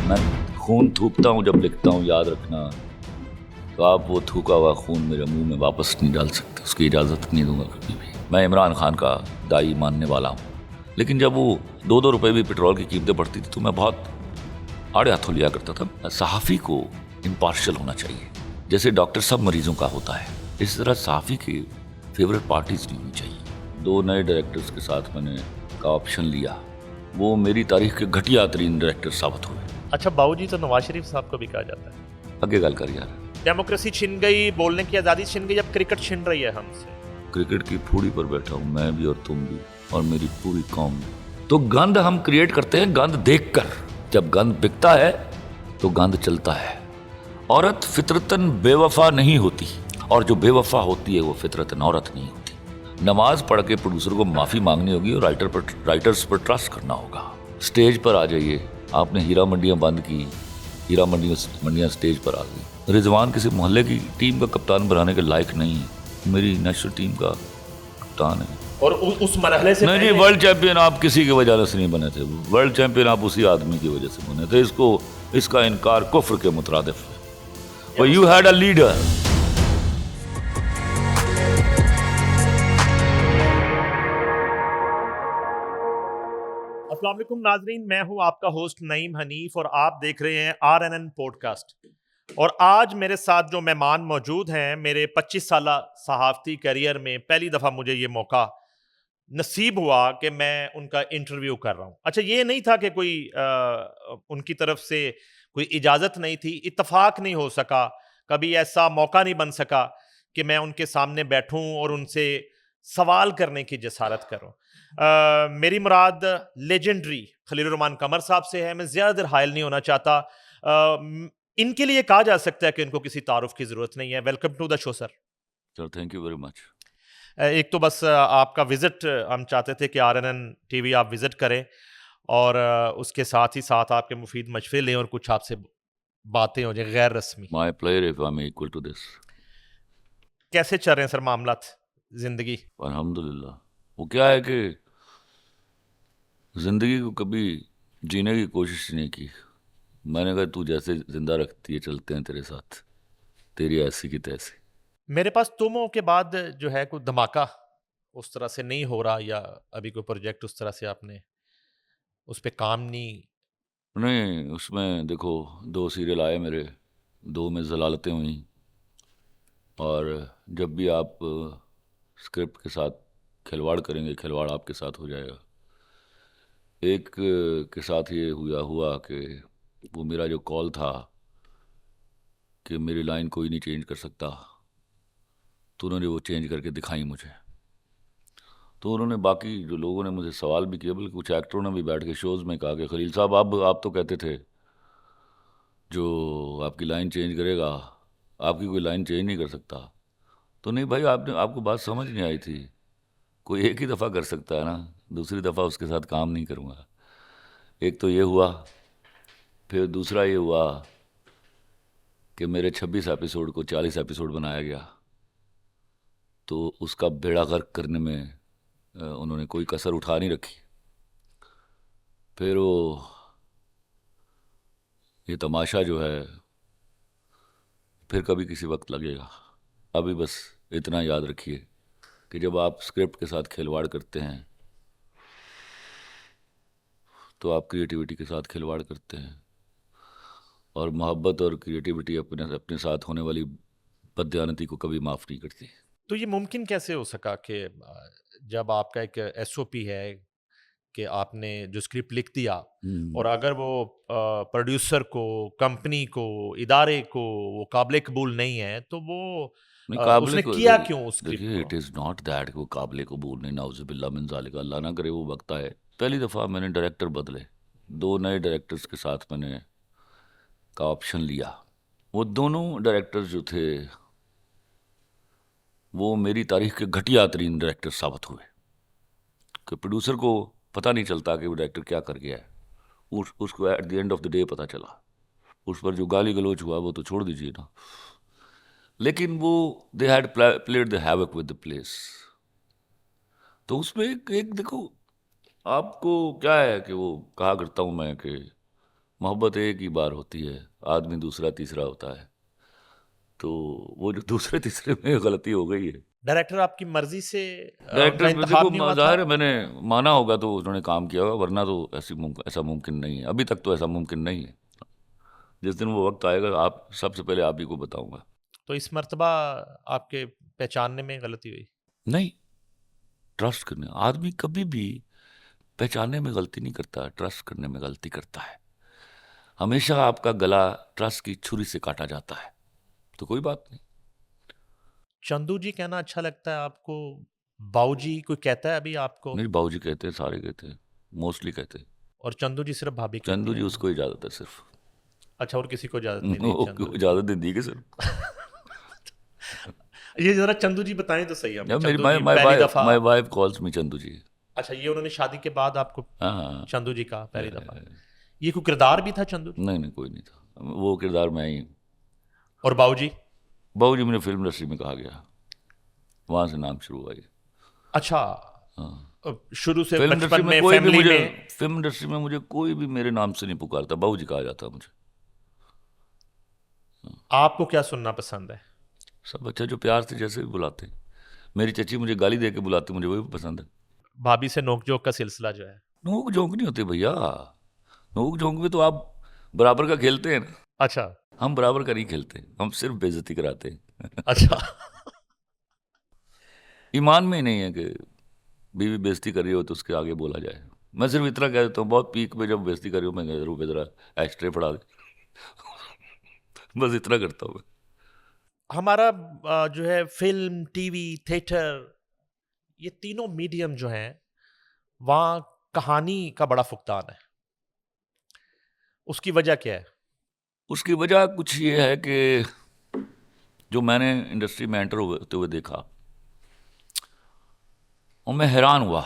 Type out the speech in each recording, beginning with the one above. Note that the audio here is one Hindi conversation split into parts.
मैं खून थूकता हूँ जब लिखता हूँ, याद रखना। तो आप वो थूका हुआ खून मेरे मुंह में वापस नहीं डाल सकते, उसकी इजाज़त नहीं दूंगा कभी भी। मैं इमरान खान का दाई मानने वाला हूँ, लेकिन जब वो 2-2 रुपए भी पेट्रोल की कीमतें बढ़ती थी तो मैं बहुत आड़े हाथों लिया करता था। सहाफ़ी को इम्पार्शियल होना चाहिए, जैसे डॉक्टर सब मरीजों का होता है, इस तरह सहाफ़ी की फेवरेट पार्टीज नहीं होनी चाहिए। 2 नए डायरेक्टर्स के साथ मैंने का ऑप्शन लिया, वो मेरी तारीख के घटिया तरीन डायरेक्टर साबित हुए। अच्छा, बाबूजी तो नवाज शरीफ साहब को भी कहा जाता है। आगे गल कर यार। डेमोक्रेसी छिन गई, बोलने की आज़ादी छिन गई, अब क्रिकेट छिन रही है हमसे। क्रिकेट की फूड़ी पर बैठा हूँ मैं भी, और तुम भी, और मेरी पूरी कौम भी। तो गंद हम क्रिएट करते हैं गंद देखकर। जब गंद बिकता है तो गंद चलता है। औरत फितरतन बेवफा नहीं होती, और जो बेवफा होती है वो फितरतन औरत नहीं होती। नमाज पढ़ के प्रोड्यूसर को माफी मांगनी होगी और राइटर्स पर ट्रस्ट करना होगा। स्टेज पर आ जाइए, आपने हीरा मंडियां बंद की, हीरा मंडियां स्टेज पर आ गई। रिजवान किसी मोहल्ले की टीम का कप्तान बनाने के लायक नहीं है, मेरी नेशनल टीम का कप्तान है। और उस मरहले से नहीं, वर्ल्ड चैंपियन आप किसी की वजह से नहीं बने थे, वर्ल्ड चैंपियन आप उसी आदमी की वजह से बने थे। इसका इनकार कुफ्र के मुतरादिफ है। But you had a leader. अस्सलाम वालेकुम नाजरीन, मैं हूं आपका होस्ट नईम हनीफ और आप देख रहे हैं RNN पॉडकास्ट। और आज मेरे साथ जो मेहमान मौजूद हैं, मेरे 25 साल सहाफ़ती करियर में पहली दफ़ा मुझे ये मौका नसीब हुआ कि मैं उनका इंटरव्यू कर रहा हूं। अच्छा, ये नहीं था कि कोई उनकी तरफ से कोई इजाज़त नहीं थी, इत्तफाक नहीं हो सका, कभी ऐसा मौका नहीं बन सका कि मैं उनके सामने बैठूं और उनसे सवाल करने की जसारत करूं। मेरी मुराद लेजेंडरी खलीलुर रहमान कमर साहब से है। मैं ज़्यादा देर हायल नहीं होना चाहता। इनके लिए कहा जा सकता है कि इनको किसी तारुफ की ज़रूरत नहीं है। Welcome to the show sir. Sir, thank you very much. एक तो बस आपका विजिट हम चाहते थे कि RNN टीवी आप विजिट करें, और उसके साथ ही साथ आपके मुफीद मशवरे लें और कुछ आपसे बातें हो जाए गैर रस्मी। My player if I am equal to this. कैसे चल रहे हैं सर मामलात जिंदगी? अल्हम्दुलिल्लाह। वो क्या है कि जिंदगी को कभी जीने की कोशिश नहीं की। मैंने कहा तू जैसे जिंदा रखती है चलते हैं तेरे साथ, तेरी ऐसी की तैसी। मेरे पास तुम हो के बाद जो है कोई धमाका उस तरह से नहीं हो रहा, या अभी कोई प्रोजेक्ट उस तरह से आपने उस पे काम नहीं? नहीं, उसमें देखो 2 सीरियल आए मेरे, 2 में जलालतें हुई। और जब भी आप स्क्रिप्ट के साथ खिलवाड़ करेंगे, खिलवाड़ आपके साथ हो जाएगा। एक के साथ ये हुआ कि वो मेरा जो कॉल था कि मेरी लाइन कोई नहीं चेंज कर सकता, तो उन्होंने वो चेंज करके दिखाई मुझे। तो उन्होंने बाकी जो लोगों ने मुझे सवाल भी किए, बल्कि कुछ एक्टरों ने भी बैठ के शोज़ में कहा कि खलील साहब, आप तो कहते थे जो आपकी लाइन चेंज करेगा, आपकी कोई लाइन चेंज नहीं कर सकता। तो नहीं भाई, आपको बात समझ नहीं आई थी। कोई एक ही दफ़ा कर सकता है ना, दूसरी दफ़ा उसके साथ काम नहीं करूँगा। एक तो ये हुआ, फिर दूसरा ये हुआ कि मेरे 26 एपिसोड को 40 एपिसोड बनाया गया, तो उसका बेड़ा गर्क करने में उन्होंने कोई कसर उठा नहीं रखी। फिर वो ये तमाशा जो है फिर कभी किसी वक्त लगेगा। अभी बस इतना याद रखिए कि जब आप स्क्रिप्ट के साथ खिलवाड़ करते हैं तो आप क्रिएटिविटी के साथ खिलवाड़ करते हैं, और मोहब्बत और क्रिएटिविटी अपने अपने साथ होने वाली बददियानती को कभी माफ़ नहीं करती। तो ये मुमकिन कैसे हो सका कि जब आपका एक SOP है कि आपने जो स्क्रिप्ट लिख दिया, और अगर वो प्रोड्यूसर को, कंपनी को, इदारे को वो काबिल कबूल नहीं है, तो वो नहीं, काबिल उसने को किया क्यों उस स्क्रिप्ट देखिए, को? इट इज़ नॉट दैट कि वो काबिल कबूल नहीं, नाउज़ुबिल्लाह मिन ज़ालिका, अल्लाह ना करे वो वक्त आए। पहली दफ़ा मैंने डायरेक्टर बदले, 2 नए डायरेक्टर्स के साथ मैंने का ऑप्शन लिया। वो दोनों डायरेक्टर्स जो थे वो मेरी तारीख के घटिया तरीन डायरेक्टर साबित हुए, कि प्रोड्यूसर को पता नहीं चलता कि वो डायरेक्टर क्या कर गया है। उसको at the end of the day पता चला। उस पर जो गाली गलौज हुआ वो तो छोड़ दीजिए ना, लेकिन वो they had played the havoc with the place. तो उसमें एक देखो, आपको क्या है कि वो कहा करता हूँ मैं कि मोहब्बत एक ही बार होती है, आदमी दूसरा तीसरा होता है, तो वो जो दूसरे तीसरे में गलती हो गई है। डायरेक्टर आपकी मर्जी से उनका डायरेक्टर देखो इंतखाब नहीं हुआ था? जाहिर है मैंने माना होगा तो उन्होंने काम किया होगा, वरना तो ऐसा मुमकिन नहीं है, अभी तक तो ऐसा मुमकिन नहीं है। जिस दिन वो वक्त आएगा आप सबसे पहले आप ही को बताऊंगा। तो इस मर्तबा आपके पहचानने में गलती हुई? नहीं, ट्रस्ट करने, आदमी कभी भी पहचानने में गलती नहीं करता, ट्रस्ट करने में गलती करता है। हमेशा आपका गला ट्रस्ट की छुरी से काटा जाता है, तो कोई बात नहीं। चंदू जी कहना अच्छा लगता है आपको? बाऊजी कोई कहता है अभी आपको? नहीं, बाबूजी कहते हैं, सारे कहते हैं, मोस्टली कहते हैं। और चंदू जी सिर्फ भाभी कहती चंदू जी हैं? उसको इजाजत है सिर्फ। अच्छा, और किसी को इजाजत नहीं दी चंदू जी? इजाजत दे दी कि सिर्फ। ये जरा चंदू जी बताएं तो सही हमें। जब मेरी चंदू जी पहली दफा? My wife calls me Chandu ji. अच्छा, ये उन्होंने शादी के बाद आपको हाँ। चंदू जी कहा पहली दफा? ये कोई किरदार भी था चंदू जी? नहीं नहीं, कोई नहीं था, वो किरदार मैं ही। और बाऊजी? बाबूजी मुझे फिल्म इंडस्ट्री में कहा गया, वहां से नाम शुरू हुआ ये। अच्छा, हाँ, शुरू से फिल्म इंडस्ट्री बचपन में में कोई भी फैमिली मुझे, में? फिल्म इंडस्ट्री में मुझे कोई भी मेरे नाम से नहीं पुकारता, बाबूजी कहा जाता मुझे। आपको क्या सुनना पसंद है? सब अच्छा, जो प्यार से जैसे भी बुलाते। मेरी चची मुझे गाली दे के बुलाती, मुझे वही पसंद है। भाभी से नोकझोंक का सिलसिला जो है? नोक झोंक नहीं होते भैया, नोक झोंक में तो आप बराबर का खेलते हैं ना, अच्छा। हम बराबर का नहीं खेलते, हम सिर्फ बेइज्जती कराते हैं। अच्छा। ईमान में ही नहीं है कि बीवी बेइज्जती कर रही हो तो उसके आगे बोला जाए। मैं सिर्फ इतना कह देता हूँ, बहुत पीक में जब बेइज्जती कर रही हूँ, मैं कह रुपये जरा एक्स्ट्रे पड़ा दे। बस इतना करता हूँ मैं। हमारा जो है फिल्म, टीवी, थिएटर, ये तीनों मीडियम जो हैं, वहाँ कहानी का बड़ा फुकदान है। उसकी वजह क्या है? उसकी वजह कुछ ये है कि जो मैंने इंडस्ट्री में एंटर होते हुए देखा, और मैं हैरान हुआ,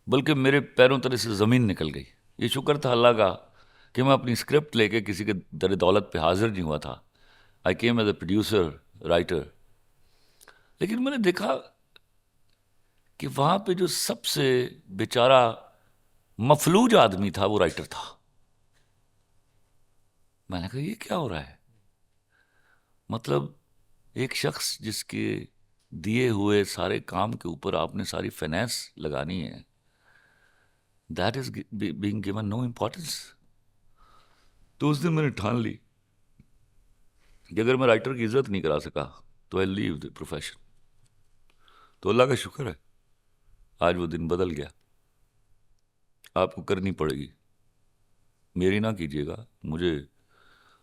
बल्कि मेरे पैरों तले से ज़मीन निकल गई। ये शुक्र था अल्लाह का कि मैं अपनी स्क्रिप्ट लेके किसी के दर दौलत पे हाजिर नहीं हुआ था। I came as a producer, writer. लेकिन मैंने देखा कि वहाँ पे जो सबसे बेचारा मफलूज आदमी था वो राइटर था। मैंने कहा ये क्या हो रहा है, मतलब एक शख्स जिसके दिए हुए सारे काम के ऊपर आपने सारी फाइनेंस लगानी है, that is being given no importance. तो उस दिन मैंने ठान ली कि अगर मैं राइटर की इज्जत नहीं करा सका तो आई लीव द प्रोफेशन। तो अल्लाह का शुक्र है आज वो दिन बदल गया। आपको करनी पड़ेगी, मेरी ना कीजिएगा, मुझे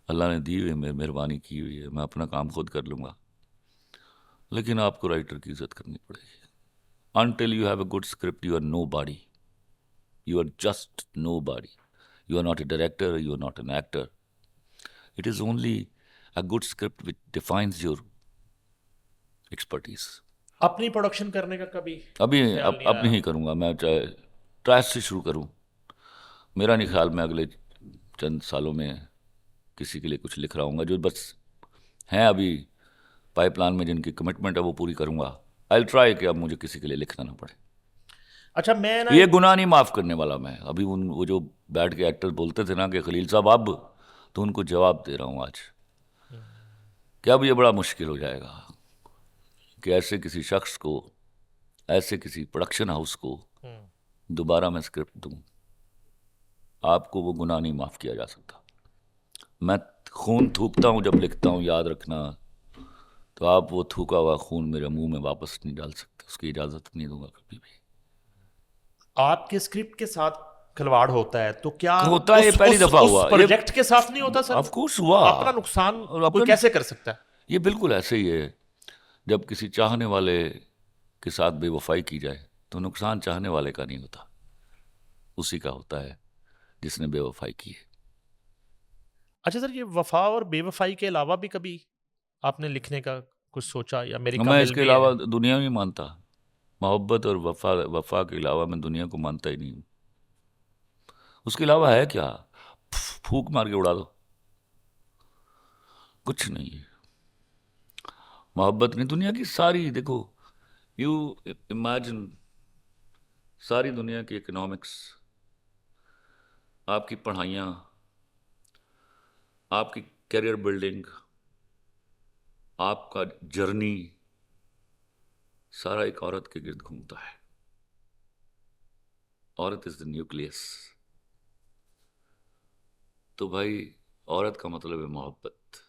अल्लाह ने दी हुई है, मेहरबानी की हुई है, मैं अपना काम खुद कर लूँगा, लेकिन आपको राइटर की इज्जत करनी पड़ेगी। Until you have a good script you are nobody, you are just nobody. You are not a director, you are not an actor. It is only a good script which defines your expertise. अपनी प्रोडक्शन करने का कभी अभी ख्याल नहीं अपनी आया? ही करूँगा मैं, चाहे ट्रैश से शुरू करूँ। मेरा नहीं ख्याल मैं अगले चंद सालों में किसी के लिए कुछ लिख रहा हूँ, जो बस हैं अभी पाइपलाइन में, जिनकी कमिटमेंट है वो पूरी करूँगा। आई ट्राई कि अब मुझे किसी के लिए लिखना ना पड़े। अच्छा, मैं ना ये गुनाह नहीं माफ़ करने वाला मैं। अभी वो जो बैठ के एक्टर बोलते थे ना कि खलील साहब अब, तो उनको जवाब दे रहा हूँ आज कि अब ये बड़ा मुश्किल हो जाएगा कि ऐसे किसी शख्स को, ऐसे किसी प्रोडक्शन हाउस को दोबारा मैं स्क्रिप्ट दूँ। आपको वो गुनाह नहीं माफ़ किया जा सकता। मैं खून थूकता हूँ जब लिखता हूँ, याद रखना, तो आप वो थूका हुआ खून मेरे मुंह में वापस नहीं डाल सकते, उसकी इजाज़त नहीं दूंगा कभी भी। आपके स्क्रिप्ट के साथ खिलवाड़ होता है तो क्या होता है, ये पहली दफ़ा हुआ। उस प्रोजेक्ट के साथ नहीं होता सर? ऑफ कोर्स हुआ। अपना नुकसान और कोई अपना कैसे कर सकता है? ये बिल्कुल ऐसे ही है, जब किसी चाहने वाले के साथ बेवफाई की जाए तो नुकसान चाहने वाले का नहीं होता, उसी का होता है जिसने बेवफाई की है। अच्छा सर, ये वफा और बेवफाई के अलावा भी कभी आपने लिखने का कुछ सोचा, या मेरी मैं काबिल इसके भी अलावा है? दुनिया नहीं मानता, मोहब्बत और वफा के अलावा मैं दुनिया को मानता ही नहीं हूँ। उसके अलावा है क्या, फूक मार के उड़ा दो, कुछ नहीं है। मोहब्बत नहीं, दुनिया की सारी, देखो यू इमेजिन, सारी दुनिया की इकोनॉमिक्स आपकी पढ़ाइयाँ, आपकी करियर बिल्डिंग, आपका जर्नी, सारा एक औरत के गिर्द घूमता है। औरत इज द न्यूक्लियस। तो भाई औरत का मतलब है मोहब्बत।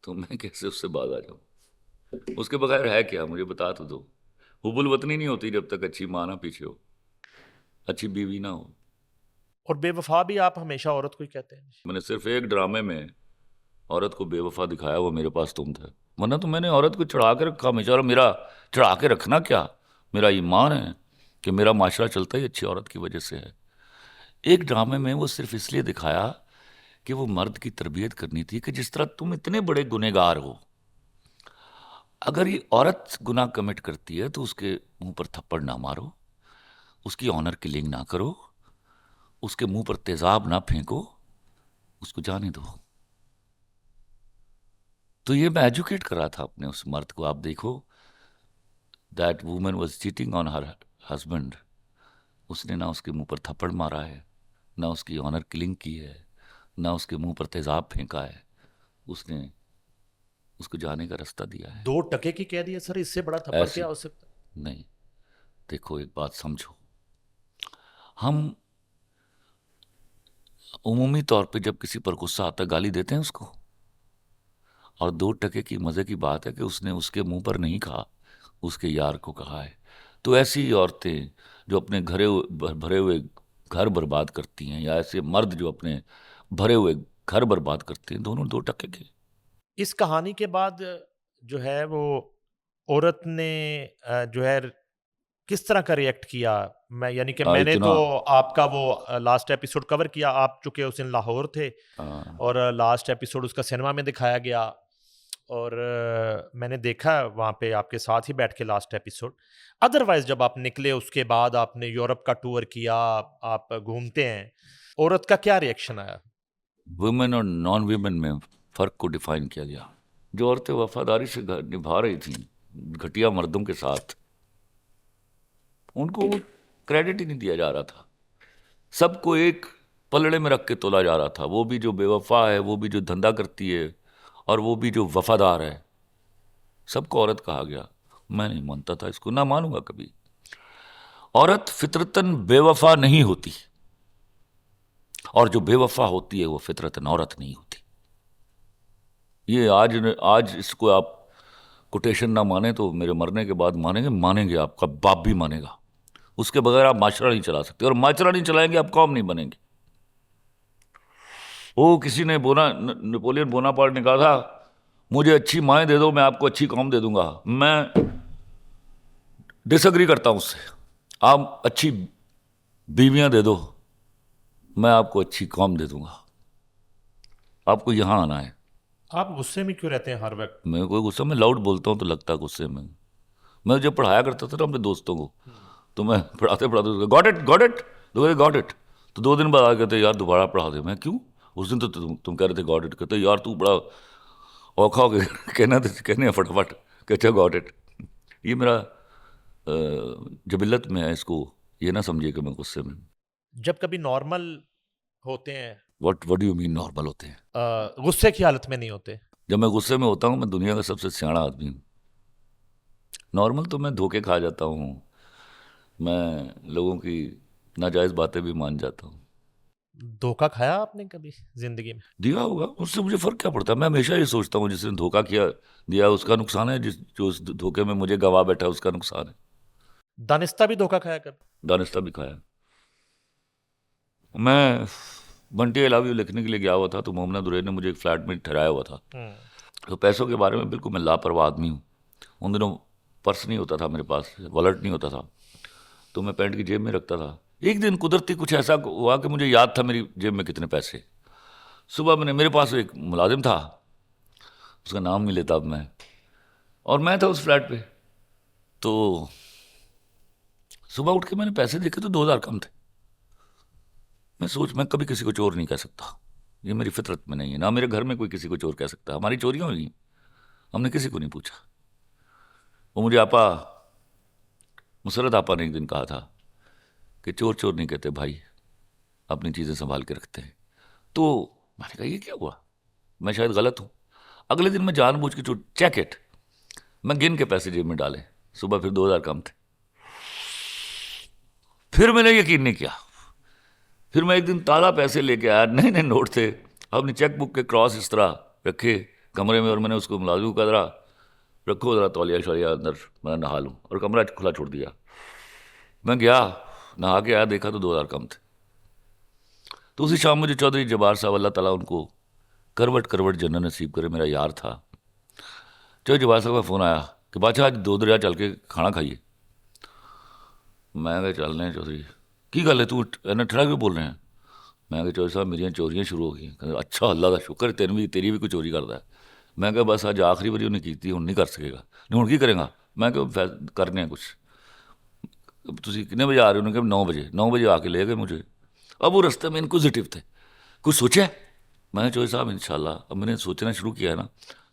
तो मैं कैसे उससे बाज आ जाऊं? उसके बगैर है क्या, मुझे बता तो दो। हुबुल वतनी नहीं होती जब तक अच्छी माँ ना पीछे हो, अच्छी बीवी ना हो। और बेवफा भी आप हमेशा औरत को ही कहते हैं। मैंने सिर्फ एक ड्रामे में औरत को बेवफा दिखाया, वो मेरे पास तुम थे। वरना तो मैंने औरत को चढ़ा के रखा हमेशा। और मेरा चढ़ा के रखना क्या, मेरा ईमान है कि मेरा माशरा चलता ही अच्छी औरत की वजह से है। एक ड्रामे में वो सिर्फ इसलिए दिखाया कि वो मर्द की तरबियत करनी थी कि जिस तरह तुम इतने बड़े गुनहगार हो, अगर ये औरत गुनाह कमिट करती है तो उसके मुंह पर थप्पड़ ना मारो, उसकी ऑनर किलिंग ना करो, उसके मुंह पर तेजाब ना फेंको, उसको जाने दो। तो ये मैं एजुकेट कर रहा था अपने उस मर्द को। आप देखो, that woman was cheating on her husband. उसने ना उसके मुंह पर थप्पड़ मारा है, ना उसकी ऑनर किलिंग की है, ना उसके मुंह पर तेजाब फेंका है। उसने उसको जाने का रास्ता दिया है। 2 टके की कह दिया सर, इससे बड़ा थप्पड़ ऐसी क्या हो सकता है? नहीं। देखो एक बात समझो, हम उमूमी तौर पे जब किसी पर गुस्सा आता है गाली देते हैं उसको। और 2 टके की मजे की बात है कि उसने उसके मुंह पर नहीं कहा, उसके यार को कहा है। तो ऐसी औरतें जो अपने भरे हुए घर बर्बाद करती हैं, या ऐसे मर्द जो अपने भरे हुए घर बर्बाद करते हैं, दोनों 2 टके के। इस कहानी के बाद जो है वो औरत ने जो है किस तरह का रिएक्ट किया? मैं यानी कि मैंने इतना तो आपका वो लास्ट एपिसोड कवर किया, आप चूँकि उस दिन लाहौर थे आ, और लास्ट एपिसोड उसका सिनेमा में दिखाया गया और मैंने देखा वहाँ पे आपके साथ ही बैठ के लास्ट एपिसोड। अदरवाइज़ जब आप निकले उसके बाद आपने यूरोप का टूर किया, आप घूमते हैं, औरत का क्या रिएक्शन आया? वुमेन और नॉन वुमेन में फ़र्क को डिफाइन किया गया। जो औरतें वफादारी से निभा रही थीं घटिया मर्दों के साथ, उनको क्रेडिट ही नहीं दिया जा रहा था। सबको एक पलड़े में रख के तोला जा रहा था। वो भी जो बेवफा है, वो भी जो धंधा करती है, और वो भी जो वफादार है। सबको औरत कहा गया। मैं नहीं मानता था इसको, ना मानूंगा कभी। औरत फितरतन बेवफा नहीं होती, और जो बेवफा होती है वो फितरतन औरत नहीं होती। ये आज इसको आप कोटेशन ना माने तो मेरे मरने के बाद मानेंगे, मानेंगे, आपका बाप भी मानेगा। उसके बगैर आप माशरा नहीं चला सकते, और माशरा नहीं चलाएंगे आप कौम नहीं बनेंगे। वो किसी ने नेपोलियन बोनापार्ट ने कहा था, मुझे अच्छी माएँ दे दो, मैं आपको अच्छी कौम दे दूंगा। मैं डिसएग्री करता हूं उससे। आप अच्छी बीवियां दे दो, मैं आपको अच्छी कौम दे दूंगा। आपको यहां आना है। आप गुस्से में क्यों रहते हैं हर वक़्त? मैं कोई गुस्सा में लाउड बोलता हूं तो लगता है गुस्से में। मैं जब पढ़ाया करता था ना अपने दोस्तों को, तो मैं पढ़ाते पढ़ाते गॉट इट, तो गॉट इट। तो 2 दिन बाद आ कहते यार दोबारा पढ़ा दे। मैं क्यों? उस दिन तो तुम कह रहे थे गॉट इट। कहते यार तू बड़ा औखा हो गया कहने हैं फटाफट कि अच्छा गॉट इट। ये मेरा जबिलत में है। इसको ये ना समझिए कि मैं गुस्से में। जब कभी नॉर्मल होते हैं, what do you mean normal होते हैं? गुस्से की हालत में नहीं होते? जब मैं गुस्से में होता हूँ मैं दुनिया का सबसे सियाना आदमी हूँ। नॉर्मल तो मैं धोखे खा जाता हूँ, मैं लोगों की नाजायज़ बातें भी मान जाता हूँ। धोखा खाया आपने कभी ज़िंदगी में? दिया होगा, उससे मुझे फ़र्क क्या पड़ता है? मैं हमेशा ये सोचता हूँ जिसने धोखा किया दिया उसका नुकसान है, जो उस धोखे में मुझे गवा बैठा है उसका नुकसान है। दानिस्ता भी धोखा खाया कभी? दानिस्ता भी खाया। मैं बंटी आई लव यू लिखने के लिए गया हुआ था, तो मोहम्मद दुरैन ने मुझे एक फ्लैट में ठहराया हुआ था। हुँ। तो पैसों के बारे में बिल्कुल मैं लापरवाह आदमी हूँ। उन दिनों पर्स नहीं होता था मेरे पास, वॉलेट नहीं होता था, तो मैं पैंट की जेब में रखता था। एक दिन कुदरती कुछ ऐसा हुआ कि मुझे याद था मेरी जेब में कितने पैसे। सुबह मेरे पास एक मुलाजिम था, उसका नाम नहीं लेता अब मैं, और मैं था उस फ्लैट पे। तो सुबह उठ के मैंने पैसे देखे तो 2,000 कम थे। मैं कभी किसी को चोर नहीं कह सकता, ये मेरी फितरत में नहीं है। ना मेरे घर में कोई किसी को चोर कह सकता। हमारी चोरियां हुई, हमने किसी को नहीं पूछा। वो मुझे मुसरत आपा ने एक दिन कहा था कि चोर चोर नहीं कहते भाई, अपनी चीज़ें संभाल के रखते हैं। तो मैंने कहा ये क्या हुआ, मैं शायद गलत हूँ। अगले दिन मैं जानबूझ के चेक इट, मैं गिन के पैसे जेब में डाले, सुबह फिर 2,000 कम थे। फिर मैंने यकीन नहीं किया, फिर मैं एक दिन ताज़ा पैसे लेके आया, नए नए नोट थे, अपनी चेक बुक के क्रॉस इस तरह रखे कमरे में, और मैंने उसको मुलाजिम को कहा रखो ज़रा तौलिया शौलिया अंदर, मैं नहा लूँ, और कमरा खुला छोड़ दिया। मैं गया, नहा के आया, देखा तो 2,000 कम थे। तो उसी शाम मुझे चौधरी जबार साहब, अल्लाह ताला उनको करवट करवट जन्नत नसीब करे, मेरा यार था, चौधरी जबार साहब का फ़ोन आया कि बादशाह आज 2 दरिया चल के खाना खाइए। मैं कहा चल रहे हैं चौधरी, की गल है तू इन्ना ठड़ा क्यों बोल रहे हैं? मैं कहा चौधरी साहब मेरियां चोरियां शुरू हो गई। कहते अच्छा अल्लाह का शुक्र तेरी भी कोई चोरी करता है। मैं कहा बस अज आखिरी बारी उन्हें की, हूँ नहीं कर सकेगा। नहीं हूँ की करेगा? मैं कहा करने कुछ, तुम कितने बजे आ रहे हो? उन्होंने कहा 9 बजे। 9 बजे आके ले गए मुझे। अब वो रास्ते में इनक्विजिटिव थे, कुछ सोचा है? मैं चौधरी साहब इंशाल्लाह, अब मैंने सोचना शुरू किया है ना,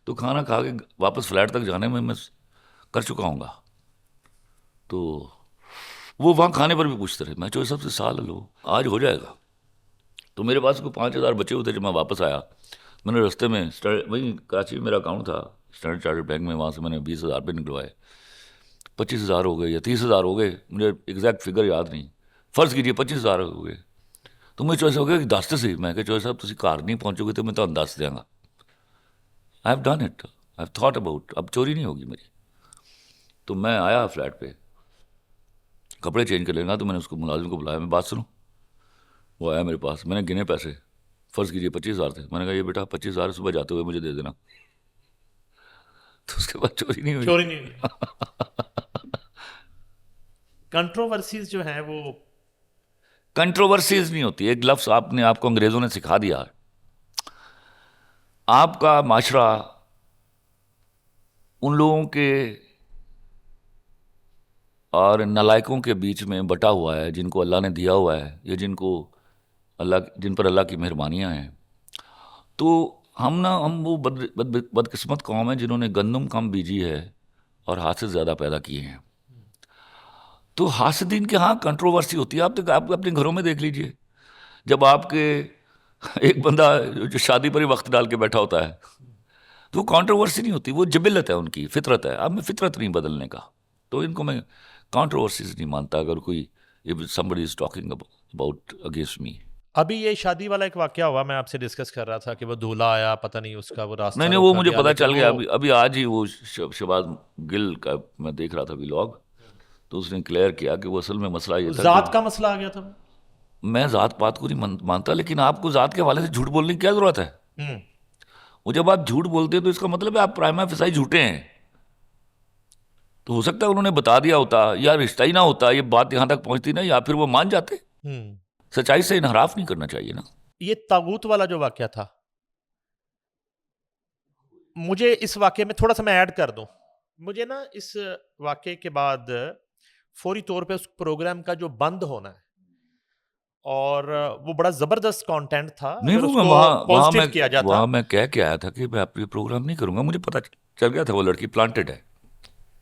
तो खाना खा के वापस फ्लैट तक जाने में मैं कर चुका हूँगा। तो वो वहाँ खाने पर भी पूछते रहे। मैं चौधरी साहब से साल लो, आज हो जाएगा। तो मेरे पास को 5,000 बचे हुए थे। जब मैं वापस आया, मैंने रास्ते में वहीं कराची में मेरा अकाउंट था स्टैंडर्ड चार्टर्ड बैंक में, वहाँ से मैंने 20,000 रुपये निकलवाए। 25,000 हो गए या 30,000 हो गए, मुझे एग्जैक्ट फिगर याद नहीं, फ़र्ज़ कीजिए 25,000 हो गए। तो मुझे चॉइस हो गया कि दस तो सही। मैं चॉइस साहब तुम घर नहीं पहुँचोगे तो मैं तो दस देंगा। I have done it, I have thought about, अब चोरी नहीं होगी मेरी। तो मैं आया फ्लैट पे, कपड़े चेंज कर लेगा, तो मैंने उसको मुलाजिम को बुलाया, मैं बात सुनो। वो आया मेरे पास, मैंने गिने पैसे, फ़र्ज़ कीजिए 25,000 थे। मैंने कहा ये बेटा 25,000 सुबह जाते हुए मुझे दे देना। तो उसके बाद चोरी नहीं हुई। चोरी नहीं। कंट्रोवर्सीज जो है वो कंट्रोवर्सीज नहीं होती, एक लफ्ज़ आपको अंग्रेज़ों ने सिखा दिया। आपका माशरा उन लोगों के और नालायकों के बीच में बटा हुआ है जिनको अल्लाह ने दिया हुआ है, या जिन पर अल्लाह की मेहरबानियाँ हैं। तो हम वो बदकिस्मत कौम है जिन्होंने गंदम कम बीजी है और हासिल ज़्यादा पैदा किए हैं। तो हासिदीन के यहाँ कंट्रोवर्सी होती है। आप अपने घरों में देख लीजिए, जब आपके एक बंदा जो शादी पर ही वक्त डाल के बैठा होता है, तो वो कंट्रोवर्सी नहीं होती, वो जबिलत है, उनकी फितरत है। अब मैं फितरत नहीं बदलने का, तो इनको मैं कंट्रोवर्सीज नहीं मानता। अगर कोई if somebody is talking about against me. अभी ये शादी वाला एक वाकया हुआ, मैं आपसे डिस्कस कर रहा था कि वो दूल्हा आया, पता नहीं उसका वो रास्ता नहीं वो रोका मुझे गया, पता लेकिन चल गया। वो अभी आज ही वो शहबाज गिल का मैं देख रहा था व्लॉग, तो उसने क्लियर किया कि वो असल में मसला ये था जात कि का मसला आ गया था। मैं जात पात को नहीं मानता, लेकिन आपको जात के हवाले से झूठ बोलने की क्या जरूरत है? हम्म। वो जब आप झूठ बोलते हैं तो इसका मतलब है आप प्राइमा फेसाई झूठे हैं। तो हो सकता है उन्होंने बता दिया होता, या रिश्ता ही ना होता, ये बात यहाँ तक पहुँचती ना, या फिर वो मान जाते। हम्म। सच्चाई से इनहराफ नहीं करना चाहिए ना। ये तागूत वाला जो वाकया था, मुझे इस वाकये में थोड़ा सा मैं ऐड कर दूं। मुझे ना इस वाकये के बाद फौरी तौर पे उस प्रोग्राम का जो बंद होना है, और वो बड़ा जबरदस्त कंटेंट था, नहीं अगर वो मैं उसको वहाँ पॉजिटिव किया जाता। मैं कह के आया था कि मैं आप ये प्रोग्राम नहीं करूँगा। मुझे पता चल गया था वो लड़की प्लांटेड है।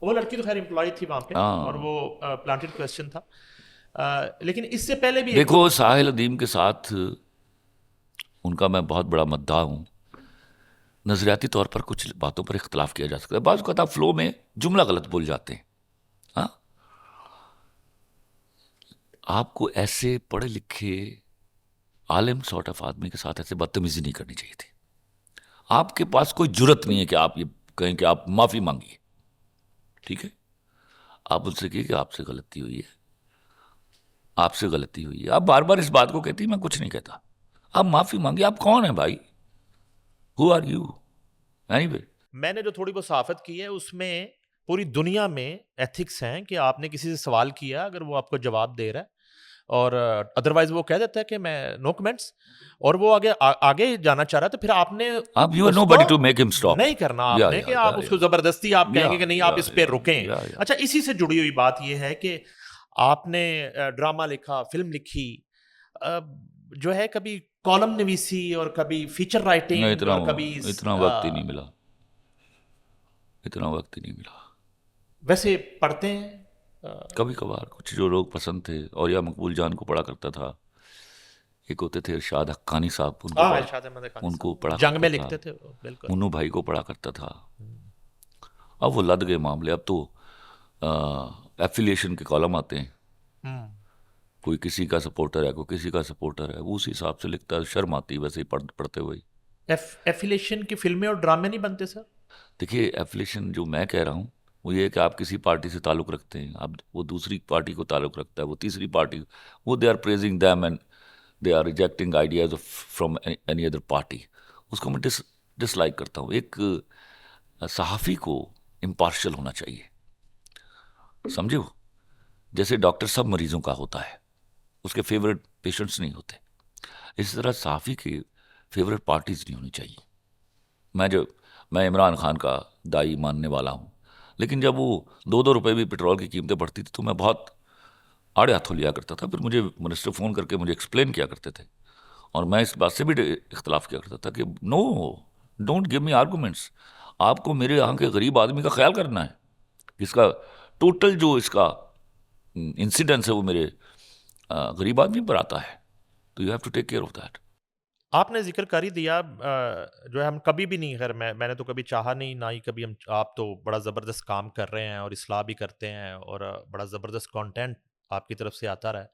वो लड़की तो खैर एम्प्लॉय थी वहां पे, और हाँ वो प्लांटेड क्वेश्चन था। लेकिन इससे पहले भी एक देखो, साहिल अदीम के साथ उनका मैं बहुत बड़ा मद्दा हूँ। नज़रियाती तौर पर कुछ बातों पर इख्तलाफ किया जा सकता है, बाज़ वक़्त आप फ्लो में जुमला गलत बोल जाते हैं। हाँ, आपको ऐसे पढ़े लिखे आलिम सॉर्ट ऑफ आदमी के साथ ऐसे बदतमीजी नहीं करनी चाहिए थी। आपके पास कोई जुर्रत नहीं है कि आप ये कहें कि आप माफ़ी मांगिए। ठीक है, आप उनसे कहिए कि आपसे गलती हुई है, आपसे गलती हुई है। आप बार बार इस बात को कहती, मैं कुछ नहीं कहता, आप माफ़ी मांगिए। आप कौन है भाई? Who are you anyway? मैंने जो थोड़ी बहुत सहाफत की है उसमें पूरी दुनिया में एथिक्स हैं कि आपने किसी से सवाल किया, अगर वो आपको जवाब दे रहा है, और अदरवाइज वो कह देता है कि मैं नो कमेंट्स, और वो आगे जाना चाह रहा है, तो फिर आपने आप यू आर उसको nobody to make him stop. नहीं करना या आपने कि आप उसको जबरदस्ती आप कहेंगे कि नहीं आप इस पे रुकें। या अच्छा, इसी से जुड़ी हुई बात ये है कि आपने ड्रामा लिखा, फिल्म लिखी, जो है कभी कॉलम नवीसी और कभी फीचर राइटिंग इतना और कभी इतना वक्त ही नहीं मिला, इतना वक्त ही नहीं मिला। वैसे पढ़ते हैं कभी कभार कुछ जो लोग पसंद थे, और या मकबूल जान को पढ़ा करता था, एक होते थे इरशाद हक्कानी साहब, उनको हाँ, पढ़ा इरशाद अहमद खानी उनको साहब पढ़ा जंग में करता था। लिखते थे वो, बिल्कुल। मुन्नू भाई को पढ़ा करता था। अब वो लद गए मामले, अब तो एफिलिएशन के कॉलम आते हैं, हम्म। कोई किसी का सपोर्टर है, कोई किसी का सपोर्टर है, वो उसी हिसाब से लिखता है। शर्म आती है वैसे ही पढ़ते हुए। एफिलिएशन की फिल्में और ड्रामे नहीं बनते सर? देखिए, एफिलिएशन जो मैं कह रहा हूँ वो ये है कि आप किसी पार्टी से ताल्लुक़ रखते हैं, अब वो दूसरी पार्टी को ताल्लुक़ रखता है, वो तीसरी पार्टी, वो they are praising them and they are rejecting ideas from any other party, उसको मैं डिसलाइक करता हूँ। एक सहाफ़ी को इम्पार्शियल होना चाहिए, समझे हो? जैसे डॉक्टर सब मरीजों का होता है, उसके फेवरेट पेशेंट्स नहीं होते, इसी तरह सहाफ़ी की फेवरेट पार्टीज नहीं होनी चाहिए। मैं इमरान खान का दाई मानने वाला हूँ, लेकिन जब वो 2-2 रुपए भी पेट्रोल की कीमतें बढ़ती थी तो मैं बहुत आड़े हाथों लिया करता था। फिर मुझे मिनिस्टर फ़ोन करके मुझे एक्सप्लेन किया करते थे, और मैं इस बात से भी इख्तलाफ किया करता था कि no, don't give me arguments. आपको मेरे यहाँ के गरीब आदमी का ख्याल करना है, इसका टोटल जो इसका इंसिडेंस है वो मेरे गरीब आदमी पर आता है, तो you have to take care of that. आपने जिक्र कर ही दिया, जो है हम कभी भी नहीं, खैर मैंने तो कभी चाहा नहीं, ना ही कभी हम, आप तो बड़ा ज़बरदस्त काम कर रहे हैं और इस्लाह भी करते हैं और बड़ा ज़बरदस्त कंटेंट आपकी तरफ से आता रहा है।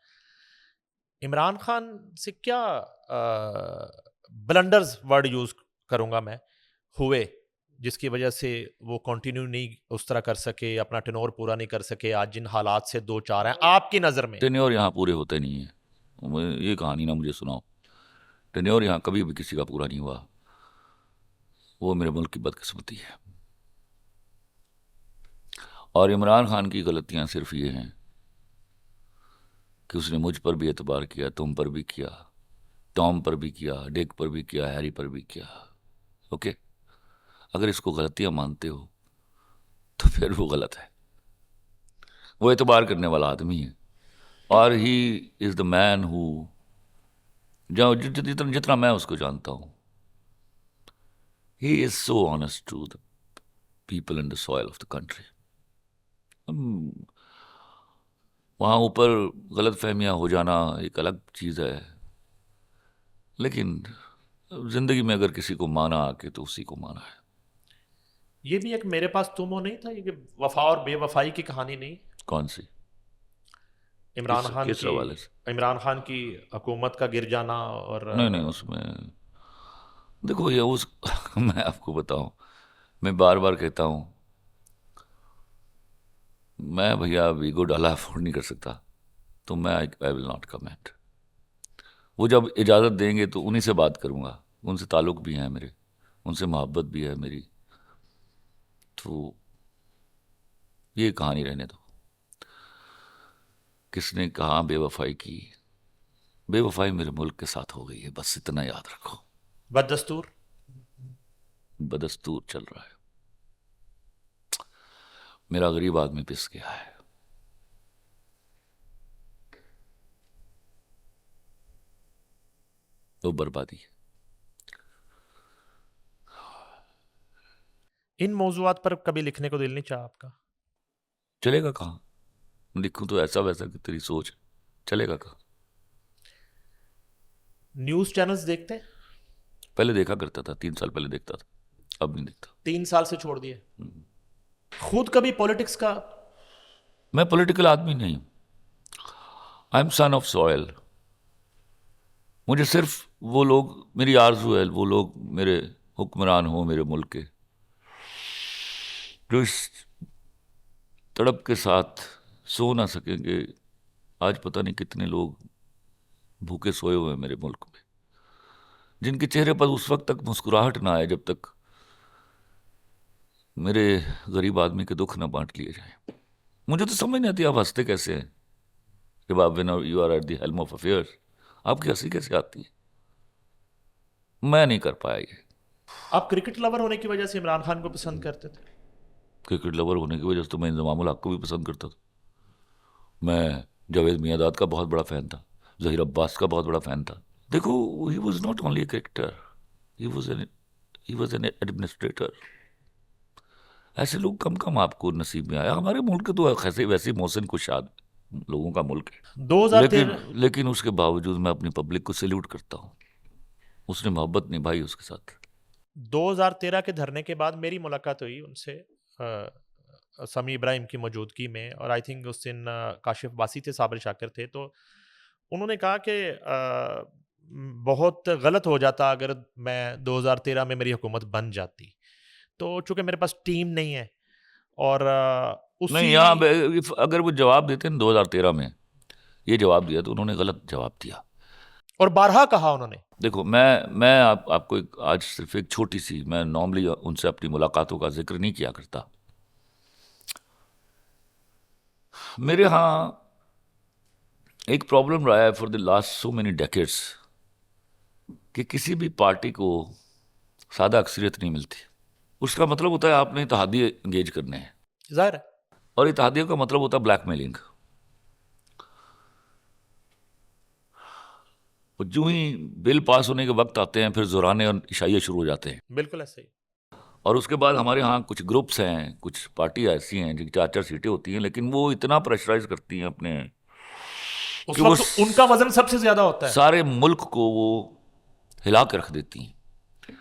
इमरान खान से क्या ब्लंडर्स वर्ड यूज़ करूँगा मैं, हुए, जिसकी वजह से वो कंटिन्यू नहीं उस तरह कर सके, अपना टेन्योर पूरा नहीं कर सके, आज जिन हालात से दो चार हैं आपकी नज़र में? टेन्योर यहाँ पूरे होते नहीं है, ये कहानी ना मुझे सुनाओ। टेन्योर यहाँ कभी भी किसी का पूरा नहीं हुआ, वो मेरे मुल्क की बदकिस्मती है। और इमरान खान की गलतियाँ सिर्फ ये हैं कि उसने मुझ पर भी एतबार किया, तुम पर भी किया, टॉम पर भी किया, डिक पर भी किया, हैरी पर भी किया। ओके, अगर इसको गलतियाँ मानते हो तो फिर वो गलत है। वो एतबार करने वाला आदमी है, और he is the man who, जो जितना जितना मैं उसको जानता हूँ, he is so honest to the people in the soil of the country. वहाँ ऊपर गलत फहमियाँ हो जाना एक अलग चीज़ है, लेकिन ज़िंदगी में अगर किसी को माना आके तो उसी को माना है। ये भी एक मेरे पास तुम हो नहीं था, ये कि वफा और बेवफाई की कहानी नहीं? कौन सी? इमरान खान किस की, हवाले से? इमरान खान की हुकूमत का गिर जाना और नहीं नहीं, उसमें देखो ये उस मैं आपको बताऊं, मैं बार बार कहता हूं, मैं भैया वीगो डाला अफोर्ड नहीं कर सकता, तो मैं आई विल नॉट कमेंट। वो जब इजाज़त देंगे तो उन्हीं से बात करूंगा, उनसे ताल्लुक़ भी है मेरे, उनसे मोहब्बत भी है मेरी, तो ये कहानी रहने दो। किसने कहा बेवफाई की? बेवफाई मेरे मुल्क के साथ हो गई है, बस इतना याद रखो। बददस्तूर। बदस्तूर चल रहा है, मेरा गरीब आदमी पिस गया है। वो बर्बादी है। इन मौजूआत पर कभी लिखने को दिल नहीं चाहा आपका? चलेगा कहाँ? लिखूं तो ऐसा वैसा कि तेरी सोच है, चलेगा कहाँ? न्यूज़ चैनल्स देखते हैं? पहले देखा करता था, 3 साल पहले देखता था, अब नहीं देखता। 3 साल से छोड़ दिए? खुद कभी पॉलिटिक्स का? मैं पॉलिटिकल आदमी नहीं, I am son of soil. मुझे सिर्फ वो लोग, मेरी आरजू है वो लोग मेरे हुक्मरान हो मेरे मुल्क के, जो इस तड़प के साथ सो ना सकेंगे। आज पता नहीं कितने लोग भूखे सोए हुए हैं मेरे मुल्क में, जिनके चेहरे पर उस वक्त तक मुस्कुराहट ना आए जब तक मेरे गरीब आदमी के दुख ना बांट लिए जाए। मुझे तो समझ नहीं आती आप हंसते कैसे हैं जब आप you are at the helm of affairs, आपकी हंसी कैसे आती है? मैं नहीं कर पाया ये। आप क्रिकेट लवर होने की वजह से इमरान खान को पसंद करते थे? क्रिकेट लवर होने की वजह से तो मैं इंजमामुल हक को भी पसंद करता था। मैं जावेद मियांदाद का बहुत बड़ा फ़ैन था, जहीर अब्बास का बहुत बड़ा फ़ैन था। देखो, he was not only a cricketer, he was an administrator. ऐसे लोग कम कम आपको नसीब में आया। हमारे मुल्क के तो ऐसे वैसे मोहसिन कुशाद लोगों का मुल्क है। 2013 लेकिन उसके बावजूद मैं अपनी पब्लिक को सैल्यूट करता हूँ, उसने मोहब्बत निभाई उसके साथ। 2013 के धरने के बाद मेरी मुलाकात हुई उनसे, समी इब्राहिम की मौजूदगी में, और आई थिंक उस दिन काशिफ बासी थे, साबिर शाकिर थे। तो उन्होंने कहा कि बहुत गलत हो जाता अगर मैं 2013 में मेरी हुकूमत बन जाती, तो चूंकि मेरे पास टीम नहीं है। और नहीं, उसी यहाँ अगर वो जवाब देते हैं 2013 में ये जवाब दिया तो उन्होंने गलत जवाब दिया। और बारहा कहा उन्होंने। देखो, मैं आपको आज सिर्फ एक छोटी सी, मैं नॉर्मली उनसे अपनी मुलाकातों का जिक्र नहीं किया करता। मेरे यहाँ एक प्रॉब्लम रहा है for the last so many decades कि किसी भी पार्टी को सादा अक्सरियत नहीं मिलती। उसका मतलब होता है आपने इत्तेहादिए एंगेज करने हैं, जाहिर है। और इत्तेहादियों का मतलब होता है ब्लैकमेलिंग। और जो ही बिल पास होने के वक्त आते हैं फिर जुराने और इशाइये शुरू हो जाते हैं। बिल्कुल ऐसे ही। और उसके बाद हमारे यहाँ कुछ ग्रुप्स हैं, कुछ पार्टी ऐसी हैं जिनकी 4-4 सीटें होती हैं, लेकिन वो इतना प्रेशराइज करती हैं अपने उस कि वो वक्त उनका वजन सबसे ज्यादा होता है। सारे मुल्क को वो हिला के रख देती हैं।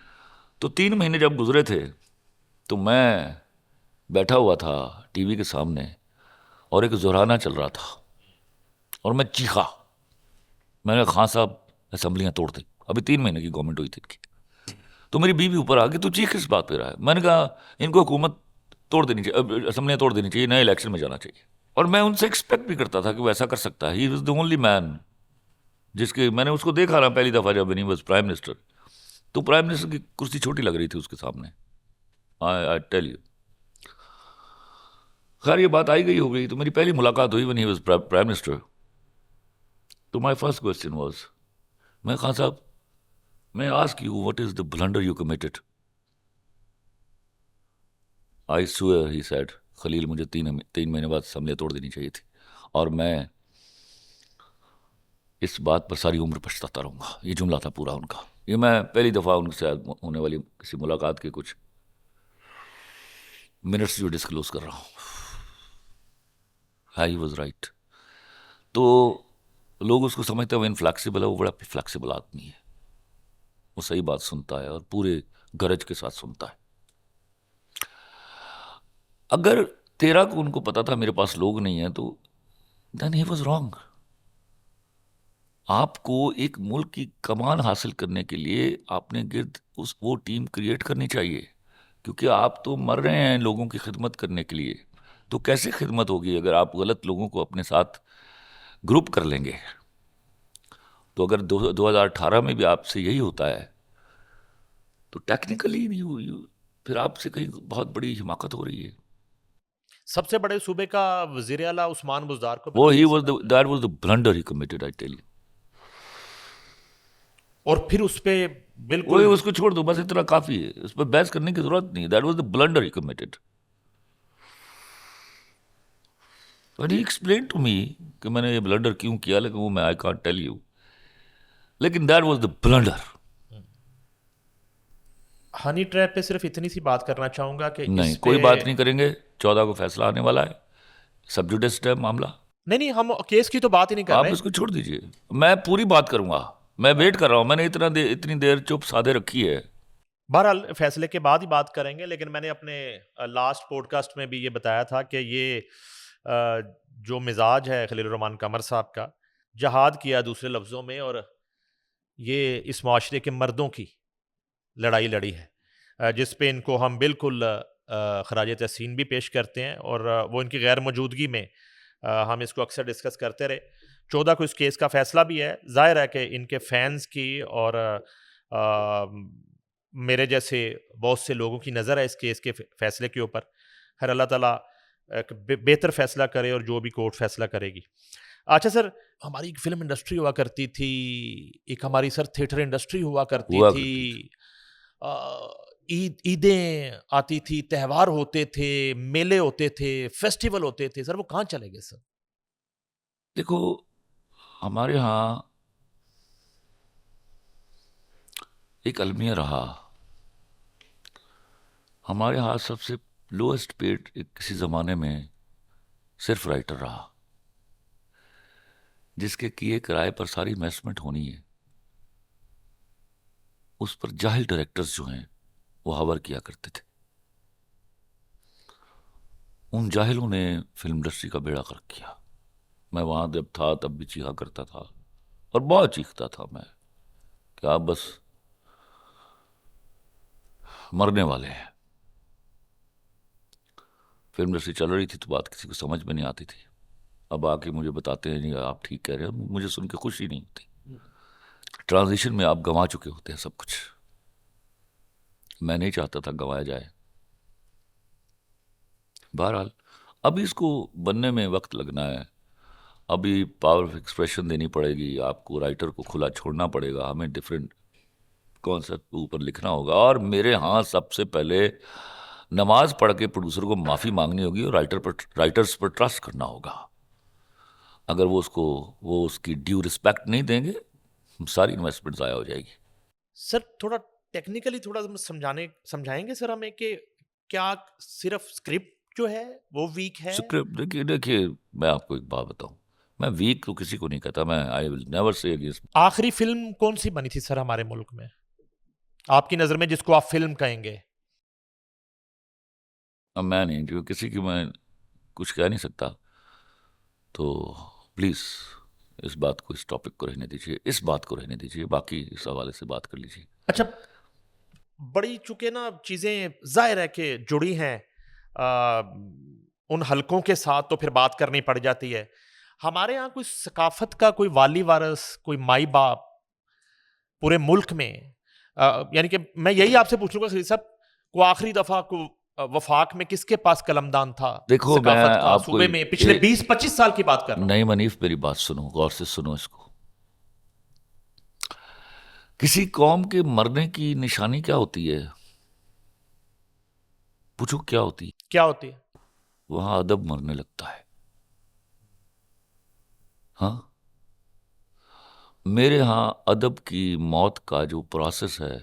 तो 3 महीने जब गुजरे थे तो मैं बैठा हुआ था टीवी के सामने और एक जुराना चल रहा था और मैं चीखा। मैंने कहा, खान साहब असम्बलियाँ तोड़ दें, अभी 3 महीने की गवर्नमेंट हुई थी इनकी। तो मेरी बीवी ऊपर आ गई, तू चीख किस बात पे रहा है? मैंने कहा इनको हुकूमत तोड़ देनी चाहिए, असम्बलियाँ तोड़ देनी चाहिए, नए इलेक्शन में जाना चाहिए। और मैं उनसे एक्सपेक्ट भी करता था कि वो ऐसा कर सकता है। He was the only man जिसके मैंने उसको देखा ना पहली दफ़ा जब ही वॉज प्राइम मिनिस्टर, तो प्राइम मिनिस्टर की कुर्सी छोटी लग रही थी उसके सामने। I tell you. खैर, ये बात आई गई हो गई, तो मेरी पहली मुलाकात हुई when he was prime minister. तो माय फर्स्ट क्वेश्चन वाज, मैं खान साहब, मैं ask you what is the blunder you committed? I swear, he said, Khalil, मुझे 3 महीने बाद असम्बलियाँ तोड़ देनी चाहिए थी और मैं इस बात पर सारी उम्र पछताता रहूँगा। ये जुमला था पूरा उनका। ये मैं पहली दफ़ा उनसे होने वाली किसी मुलाकात के कुछ मिनट्स जो डिस्क्लोज कर रहा हूँ। He was right. तो लोग उसको समझते हैं वो इनफ्लेक्सिबल है, वो बड़ा फ्लेक्सिबल आदमी है। वो सही बात सुनता है और पूरे गरज के साथ सुनता है। अगर 13 को उनको पता था मेरे पास लोग नहीं है, तो देन ही वाज रॉन्ग। आपको एक मुल्क की कमान हासिल करने के लिए आपने गिर्द वो टीम क्रिएट करनी चाहिए, क्योंकि आप तो मर रहे हैं लोगों की खिदमत करने के लिए। तो कैसे खिदमत होगी अगर आप गलत लोगों को अपने साथ ग्रुप कर लेंगे? तो अगर 2018 में भी आपसे यही होता है तो टेक्निकली फिर आपसे कहीं बहुत बड़ी हिमाकत हो रही है। सबसे बड़े सूबे का वजीर आला उस्मान बुज़दार को वो बना ही दिया वाज सरदार। That was the blunder he committed, I tell you. और फिर उस पे वो बिल्कुल उसको छोड़ दो, बस इतना काफी है, उस पर बहस करने की जरूरत नहीं। That was the blunder he committed. But he explain to me कि मैंने ये ब्लंडर क्यों किया, लेकिन वो मैं आई कांट टेल यू, लेकिन that was the blunder. Honey trap पे सिर्फ इतनी सी बात करना चाहूंगा कि इस नहीं, पे कोई बात नहीं करेंगे। 14 को फैसला आने वाला है, सब जुडिस है मामला। नहीं नहीं, हम केस की तो बात ही नहीं कर आप रहे। इसको छोड़ दीजिए, मैं पूरी बात करूंगा। मैं वेट कर रहा हूं, मैंने इतनी देर चुप साधे रखी है। बहरहाल फैसले के बाद ही बात करेंगे, लेकिन मैंने अपने लास्ट पॉडकास्ट में भी ये बताया था कि ये जो मिजाज है खलील रहमान कमर साहब का, जहाद किया दूसरे लफ्ज़ों में, और ये इस माशरे के मर्दों की लड़ाई लड़ी है, जिस पे इनको हम बिल्कुल खराज तहसीन भी पेश करते हैं। और वो इनकी गैर मौजूदगी में हम इसको अक्सर डिस्कस करते रहे। 14 को इस केस का फैसला भी है। जाहिर है कि इनके फैंस की और मेरे जैसे बहुत से लोगों की नज़र है इस केस के फैसले के ऊपर। खैर, अल्लाह ताला एक बेहतर फैसला करे, और जो भी कोर्ट फैसला करेगी। अच्छा सर, हमारी एक फिल्म इंडस्ट्री हुआ करती थी, एक हमारी सर थिएटर इंडस्ट्री हुआ करती थी, ईदें आती थी, त्योहार होते थे, मेले होते थे, फेस्टिवल होते थे। सर वो कहाँ चले गए सर? देखो, हमारे यहाँ एक अलमिया रहा। हमारे यहाँ सबसे लोएस्ट पेड किसी ज़माने में सिर्फ राइटर रहा। जिसके किए किराए पर सारी इन्वेस्टमेंट होनी है, उस पर जाहिल डायरेक्टर्स जो हैं वो हावर किया करते थे। उन जाहिलों ने फिल्म इंडस्ट्री का बेड़ा गर्क किया। मैं वहां जब था तब भी चीखा करता था, और बहुत चीखता था मैं, कि आप बस मरने वाले हैं। फिल्म इंडस्ट्री चल रही थी तो बात किसी को समझ में नहीं आती थी। अब आके मुझे बताते हैं नहीं आप ठीक कह रहे हैं, मुझे सुन के खुशी नहीं होती। ट्रांजिशन में आप गंवा चुके होते हैं सब कुछ। मैं नहीं चाहता था गंवाया जाए। बहरहाल अभी इसको बनने में वक्त लगना है। अभी पावर ऑफ एक्सप्रेशन देनी पड़ेगी आपको, राइटर को खुला छोड़ना पड़ेगा, हमें डिफरेंट कॉन्सेप्ट के ऊपर लिखना होगा। और मेरे यहाँ सबसे पहले नमाज पढ़ के प्रोड्यूसर को माफ़ी मांगनी होगी और राइटर्स पर ट्रस्ट करना होगा। अगर वो उसकी ड्यू रिस्पेक्ट नहीं देंगे, सारी इन्वेस्टमेंट ज़ाया हो जाएगी। सर थोड़ा टेक्निकली थोड़ा समझाएंगे सर हमें कि क्या सिर्फ स्क्रिप्ट जो है वो वीक है? स्क्रिप्ट देखिए देखिए, मैं आपको एक बात बताऊं, मैं वीक तो किसी को नहीं कहता, मैं I will never say against. आखिरी फिल्म कौन सी बनी थी सर हमारे मुल्क में आपकी नजर में, जिसको आप फिल्म कहेंगे? अब मैं नहीं, क्योंकि किसी की मैं कुछ कह नहीं सकता, तो प्लीज़ इस बात को, इस टॉपिक को रहने दीजिए, इस बात को रहने दीजिए, बाकी इस हवाले से बात कर लीजिए। अच्छा, बड़ी चूंकि ना चीजें जाहिर है कि जुड़ी हैं उन हलकों के साथ, तो फिर बात करनी पड़ जाती है। हमारे यहाँ कोई सकाफत का कोई वाली वारस, कोई माई बाप पूरे मुल्क में, यानी कि मैं यही आपसे पूछूंगा खलील साहब, को आखिरी दफा को वफाक में किसके पास कलमदान था देखो मैं सकाफत का आपको सूबे में? पिछले 20-25 साल की बात कर रहा हूं। नहीं मनीफ, मेरी बात सुनो, गौर से सुनो इसको। किसी कौम के मरने की निशानी क्या होती है? पूछो क्या होती है? क्या होती है? वहां अदब मरने लगता है। हाँ, मेरे यहाँ अदब की मौत का जो प्रोसेस है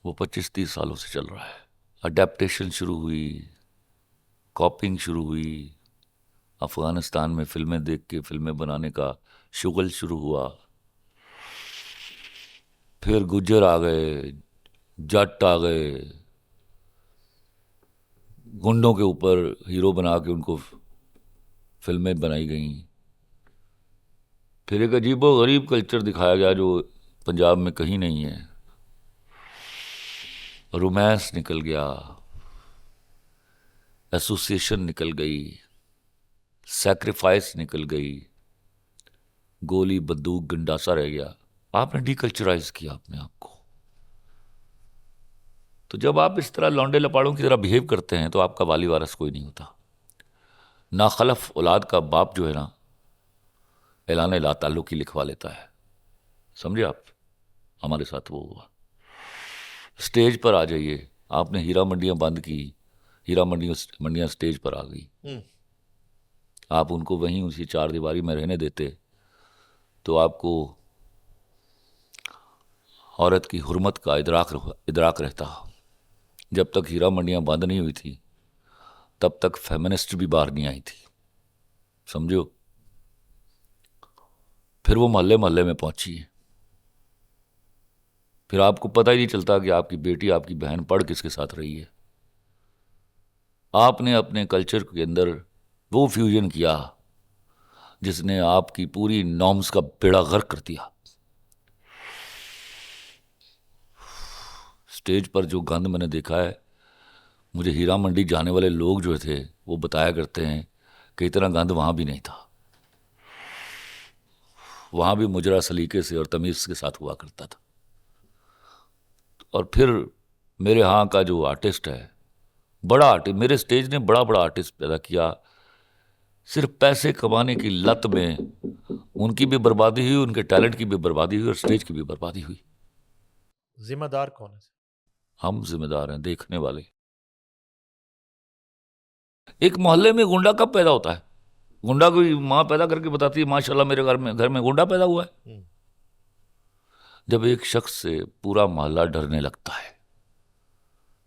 वो 25-30 सालों से चल रहा है। अडेप्टेशन शुरू हुई, कॉपिंग शुरू हुई, अफगानिस्तान में फिल्में देख के फिल्में बनाने का शुगल शुरू हुआ, फिर गुज्जर आ गए, जट आ गए, गुंडों के ऊपर हीरो बना के उनको फिल्में बनाई गईं। फिर एक अजीबो गरीब कल्चर दिखाया गया जो पंजाब में कहीं नहीं है। रोमांस निकल गया, एसोसिएशन निकल गई, सैक्रिफाइस निकल गई, गोली बंदूक गंडासा रह गया। आपने डीकल्चराइज किया अपने आप को। तो जब आप इस तरह लौंडे लपाड़ों की तरह बिहेव करते हैं तो आपका वाली वारस कोई नहीं होता। नाखलफ औलाद का बाप जो है ना, ऐलान ला ताल्लुकी लिखवा लेता है। समझे आप? हमारे साथ वो हुआ। स्टेज पर आ जाइए, आपने हीरा मंडियां बंद की, हीरा मंडियां स्टेज पर आ गई। आप उनको वहीं उसी चार दीवारी में रहने देते तो आपको औरत की हुर्मत का इदराक रहता। जब तक हीरा मंडियां बंद नहीं हुई थी तब तक फेमिनिस्ट भी बाहर नहीं आई थी, समझो। फिर वो मोहल्ले मोहल्ले में पहुंची है। फिर आपको पता ही नहीं चलता कि आपकी बेटी, आपकी बहन पढ़ किसके साथ रही है। आपने अपने कल्चर के अंदर वो फ्यूजन किया जिसने आपकी पूरी नॉर्म्स का बेड़ा गर्क कर दिया। स्टेज पर जो गंद मैंने देखा है, मुझे हीरा मंडी जाने वाले लोग जो थे वो बताया करते हैं कि इतना गंद वहाँ भी नहीं था। वहाँ भी मुजरा सलीके से और तमीज़ के साथ हुआ करता था। और फिर मेरे यहाँ का जो आर्टिस्ट है, बड़ा आर्टिस्ट, मेरे स्टेज ने बड़ा बड़ा आर्टिस्ट पैदा किया। सिर्फ पैसे कमाने की लत में उनकी भी बर्बादी हुई, उनके टैलेंट की भी बर्बादी हुई और स्टेज की भी बर्बादी हुई। जिम्मेदार कौन है? हम जिम्मेदार हैं, देखने वाले। एक मोहल्ले में गुंडा कब पैदा होता है? गुंडा कोई माँ पैदा करके बताती है माशाल्लाह मेरे घर में गुंडा पैदा हुआ है। जब एक शख्स से पूरा मोहल्ला डरने लगता है।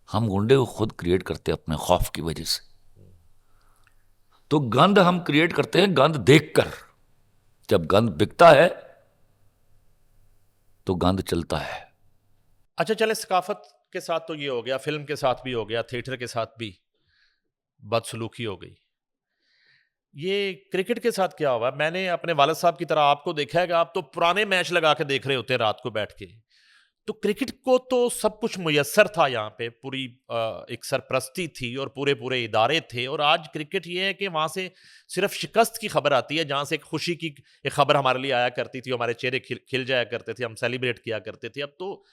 हम गुंडे को खुद क्रिएट करते हैं अपने खौफ की वजह से। तो गंद हम क्रिएट करते हैं गंद देखकर। जब गंद बिकता है तो गंद चलता है। अच्छा चले, सकाफत के साथ तो ये हो गया, फिल्म के साथ भी हो गया, थिएटर के साथ भी बदसलूकी हो गई। ये क्रिकेट के साथ क्या हुआ? मैंने अपने वालिद साहब की तरह आपको देखा है कि आप तो पुराने मैच लगा के देख रहे होते हैं रात को बैठ के। तो क्रिकेट को तो सब कुछ मुयस्सर था, यहाँ पे पूरी एक सरपरस्ती थी और पूरे पूरे इदारे थे। और आज क्रिकेट ये है कि वहाँ से सिर्फ शिकस्त की खबर आती है, जहाँ से एक खुशी की एक खबर हमारे लिए आया करती थी, हमारे चेहरे खिल जाया करते थे, हम सेलिब्रेट किया करते थे। अब तो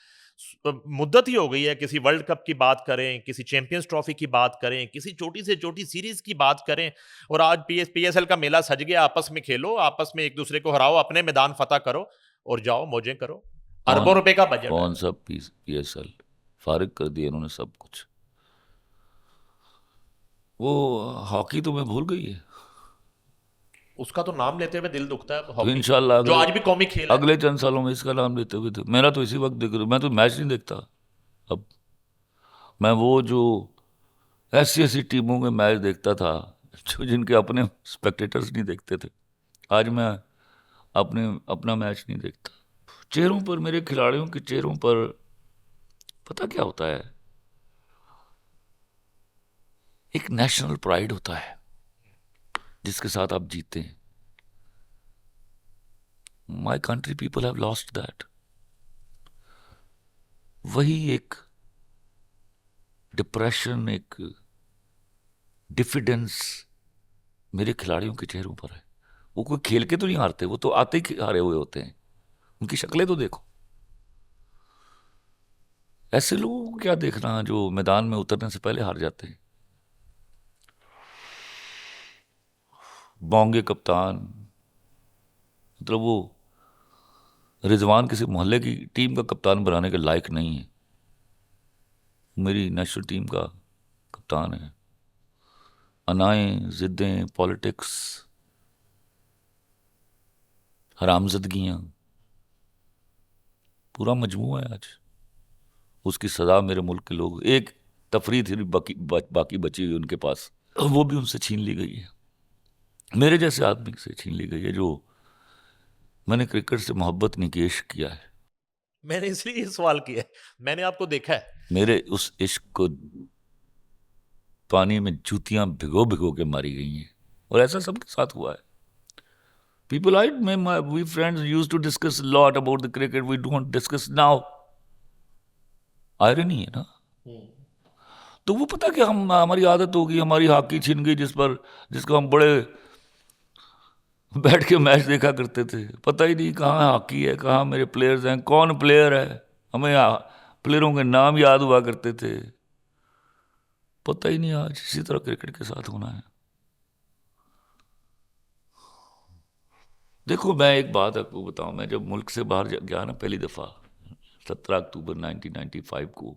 मुद्दत ही हो गई है, किसी वर्ल्ड कप की बात करें, किसी चैंपियंस ट्रॉफी की बात करें, किसी छोटी से छोटी सीरीज की बात करें, और आज पीएसएल का मेला सज गया। आपस में खेलो, आपस में एक दूसरे को हराओ, अपने मैदान फतह करो और जाओ मौजें करो। अरबों रुपए का बजट। कौन सा पीएसएल? फारिग कर दिया इन्होंने सब कुछ। वो हॉकी तो मैं भूल गई है। उसका तो नाम लेते हुए दिल दुखता है। तो हॉकी इंशाल्लाह जो आज भी कौमी खेल है। अगले चंद सालों में इसका नाम लेते हुए, तो मेरा तो इसी वक्त देख रहा, मैं तो मैच नहीं देखता अब। मैं वो जो ऐसी टीमों के मैच देखता था जो जिनके अपने स्पेक्टेटर्स नहीं देखते थे, आज मैं अपना मैच नहीं देखता। चेहरों पर, मेरे खिलाड़ियों के चेहरों पर पता क्या होता है, एक नेशनल प्राइड होता है जिसके साथ आप जीते हैं। My country people have lost that. वही एक डिप्रेशन, एक डिफिडेंस मेरे खिलाड़ियों के चेहरों पर है। वो कोई खेल के तो नहीं हारते, वो तो आते ही हारे हुए होते हैं। उनकी शक्लें तो देखो। ऐसे लोगों को क्या देखना जो मैदान में उतरने से पहले हार जाते हैं। बोंगे कप्तान, मतलब वो रिजवान किसी मोहल्ले की टीम का कप्तान बनाने के लायक नहीं है। मेरी नेशनल टीम का कप्तान है। अनाएं, जिद्दें, पॉलिटिक्स, हरामजदगियां, पूरा मजमूआ है आज। उसकी सजा मेरे मुल्क के लोग, एक तफरीह थी बाकी बची हुई उनके पास, वो भी उनसे छीन ली गई है। मेरे जैसे आदमी से छीन ली गई है जो मैंने क्रिकेट से मोहब्बत नहीं की, इश्क किया है। मैंने इसलिए ये सवाल किया है, मैंने आपको देखा है। मेरे उस इश्क को पानी में जूतियां भिगो भिगो के मारी गई हैं, और ऐसा सबके साथ हुआ है। People, we friends used to discuss a lot about the cricket. We don't discuss now. Irony है ना। तो वो पता कि हमारी आदत होगी, हमारी हॉकी छिन गई जिसको हम बड़े बैठ के मैच देखा करते थे। पता ही नहीं कहाँ हॉकी है, कहाँ मेरे प्लेयर्स हैं, कौन प्लेयर है। हमें प्लेयरों के नाम याद हुआ करते थे, पता ही नहीं। आज इसी तरह क्रिकेट के साथ होना है। देखो, मैं एक बात आपको बताऊं, मैं जब मुल्क से बाहर गया ना पहली दफ़ा 17 अक्टूबर 1995 को,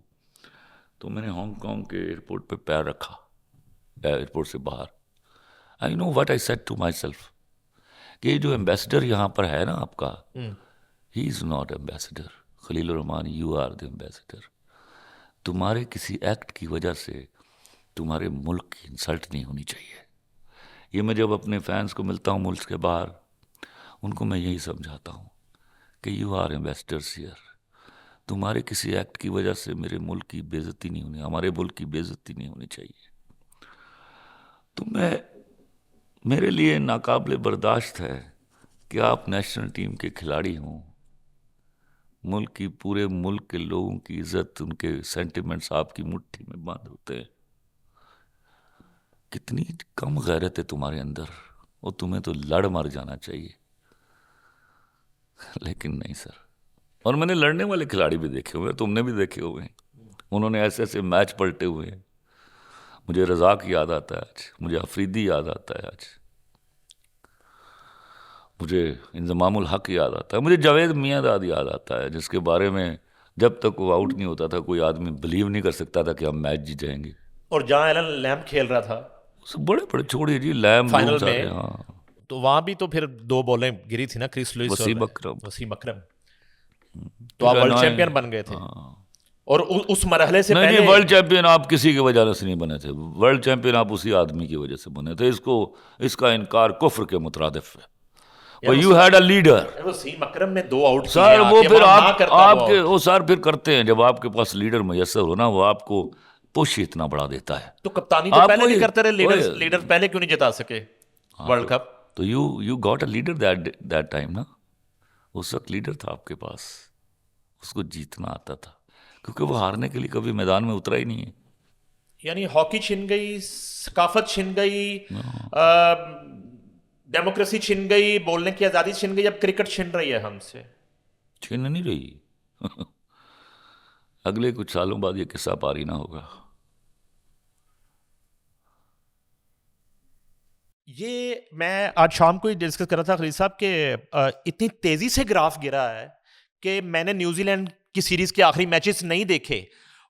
तो मैंने हांगकांग के एयरपोर्ट पे पैर रखा, एयरपोर्ट से बाहर। I know what I said to myself कि ये जो एम्बेसडर यहाँ पर है ना आपका, he is not ambassador. Khalil Rahman, you are the ambassador. तुम्हारे किसी एक्ट की वजह से तुम्हारे मुल्क की इंसल्ट नहीं होनी चाहिए। ये मैं जब अपने फैंस को मिलता हूँ मुल्क के बाहर, उनको मैं यही समझाता हूँ कि यू आर एम्बेसडर्स हियर। तुम्हारे किसी एक्ट की वजह से मेरे मुल्क की बेइज्जती नहीं होनी, हमारे मुल्क की बेइज्जती नहीं होनी चाहिए। तो मेरे लिए नाकाबिले बर्दाश्त है कि आप नेशनल टीम के खिलाड़ी हों, पूरे मुल्क के लोगों की इज्जत, उनके सेंटिमेंट्स आपकी मुट्ठी में बंद होते हैं। कितनी कम गैरत है तुम्हारे अंदर, और तुम्हें तो लड़ मर जाना चाहिए। लेकिन नहीं सर। और मैंने लड़ने वाले खिलाड़ी भी देखे हुए हैं, तुमने भी देखे हुए हैं। उन्होंने ऐसे मैच पलटे हुए हैं। मुझे रज़ाक याद आता है आज, मुझे अफरीदी याद आता है आज, मुझे इंज़मामुल हक याद आता है, मुझे जावेद मियांदाद याद आता है, जिसके बारे में जब तक वो आउट नहीं होता था कोई आदमी बिलीव नहीं कर सकता था कि हम मैच जीत जाएंगे। और जहां एलन लैम्ब खेल रहा था, बड़े बड़े छोड़िए जी, लैम्ब फाइनल में, हाँ, तो वहां भी तो फिर 2 बॉलें गिरी थी ना, क्रिस लुइस, वसीम अकरम। तो आप वर्ल्ड चैंपियन बन गए थे। और उस मरहले से पहले नहीं, वर्ल्ड चैंपियन आप किसी की वजह से नहीं बने थे। वर्ल्ड चैंपियन आप उसी आदमी की वजह से बने थे। इसका इनकार कुफ्र के मुतरादिफ है। You had a leader. Wasim Akram ने 2 आउट सर वो फिर आपके वो सर फिर करते हैं, जब आपके पास लीडर मैसर हो ना, वो आपको पुश इतना बढ़ा देता है। तो कप्तानी तो पहले भी करते रहे, लीडर पहले क्यों नहीं जिता सके वर्ल्ड कप? तो you got a leader that time ना। उस वक्त लीडर था आपके पास, उसको जीतना आता था, क्योंकि वो हारने के लिए कभी मैदान में उतरा ही नहीं है। यानी हॉकी छिन गई, सकाफत छिन गई, डेमोक्रेसी छिन गई, बोलने की आज़ादी छिन गई, अब क्रिकेट छिन रही है हमसे। छिन नहीं रही। अगले कुछ सालों बाद ये किस्सा पारी ना होगा। ये मैं आज शाम को ही डिस्कस कर रहा था खलील साहब के इतनी तेजी से ग्राफ गिरा है कि मैंने न्यूजीलैंड की सीरीज के आखिरी मैचेस नहीं देखे,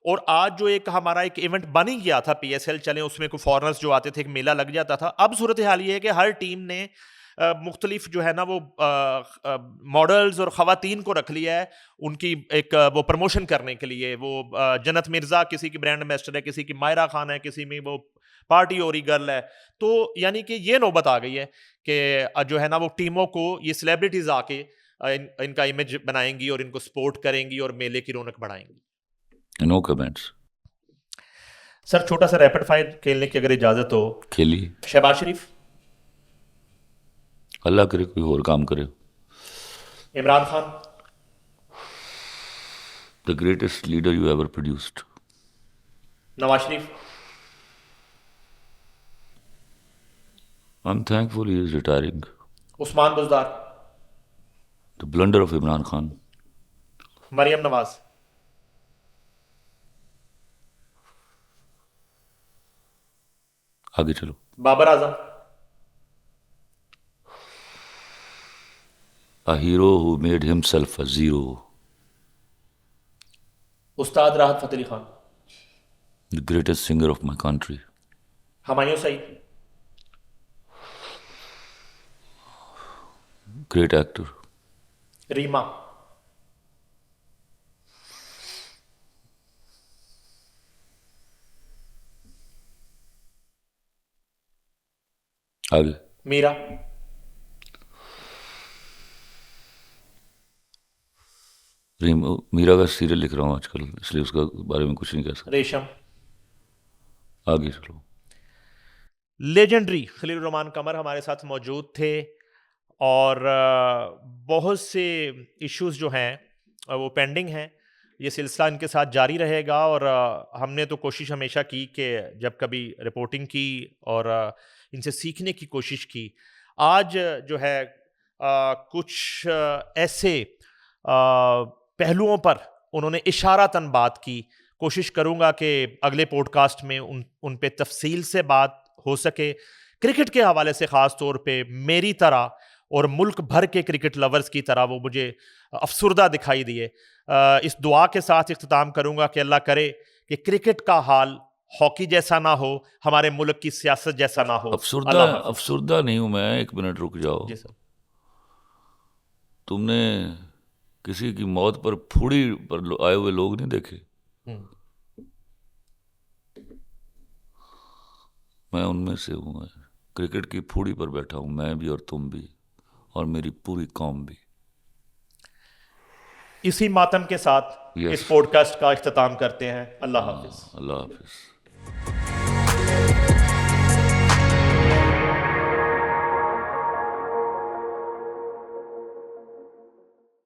और आज जो एक हमारा एक इवेंट बन ही गया था पीएसएल चले, उसमें कोई फॉरनर्स जो आते थे, एक मेला लग जाता था। अब सूरत हाल ये है कि हर टीम ने मुख्तलिफ जो है ना वो मॉडल्स और ख़वातीन को रख लिया है उनकी एक वो प्रमोशन करने के लिए। वो जन्नत मिर्ज़ा किसी की ब्रांड एम्बेसडर है, किसी की मायरा खान है, किसी में वो पार्टी और गर्ल है। तो यानी कि ये नौबत आ गई है कि जो है ना वो टीमों को ये सेलिब्रिटीज आके इनका इमेज बनाएंगी और इनको सपोर्ट करेंगी और मेले की रौनक बढ़ाएंगी। No comments. सर छोटा सा रैपिड फायर खेलने की अगर इजाजत हो। खेलिए। शहबाज शरीफ, अल्लाह करे कोई और काम करे। Imran Khan, the greatest leader you ever produced. Nawaz Sharif, I'm thankful he is retiring. Usman Buzdar, The blunder of Imran Khan. Maryam Nawaz, आगे चलो। Babar Azam, A hero who made himself a zero. उस्ताद राहत Fateh Ali Khan, The greatest singer of my country. Humayun Saeed, Great actor. Reema, आगे। मीरा, मीरा का सीरियल लिख रहा हूँ आजकल, इसलिए उसका बारे में कुछ नहीं कह सकता। रेशम, आगे चलो। लेजेंडरी खलील रहमान कमर हमारे साथ मौजूद थे, और बहुत से इश्यूज जो हैं वो पेंडिंग हैं। ये सिलसिला इनके साथ जारी रहेगा, और हमने तो कोशिश हमेशा की कि जब कभी रिपोर्टिंग की और इनसे सीखने की कोशिश की। आज जो है कुछ ऐसे पहलुओं पर उन्होंने इशारातन बात की। कोशिश करूंगा कि अगले पॉडकास्ट में उन पे तफसील से बात हो सके। क्रिकेट के हवाले से ख़ास तौर पे मेरी तरह और मुल्क भर के क्रिकेट लवर्स की तरह वो मुझे अफसुर्दा दिखाई दिए। इस दुआ के साथ इख्तिताम करूंगा कि अल्लाह करे कि क्रिकेट का हाल हॉकी जैसा ना हो, हमारे मुल्क की सियासत जैसा ना हो। अफसुर्दा नहीं हूं मैं, एक मिनट रुक जाओ। जी सर। तुमने किसी की मौत पर फूड़ी पर आए हुए लोग नहीं देखे? मैं उनमें से हूँ। क्रिकेट की फूड़ी पर बैठा हूँ, मैं भी और तुम भी और मेरी पूरी कौम भी। इसी मातम के साथ इस पॉडकास्ट का इख्तिताम करते हैं। अल्लाह हाफिज। अल्लाह हाफिज।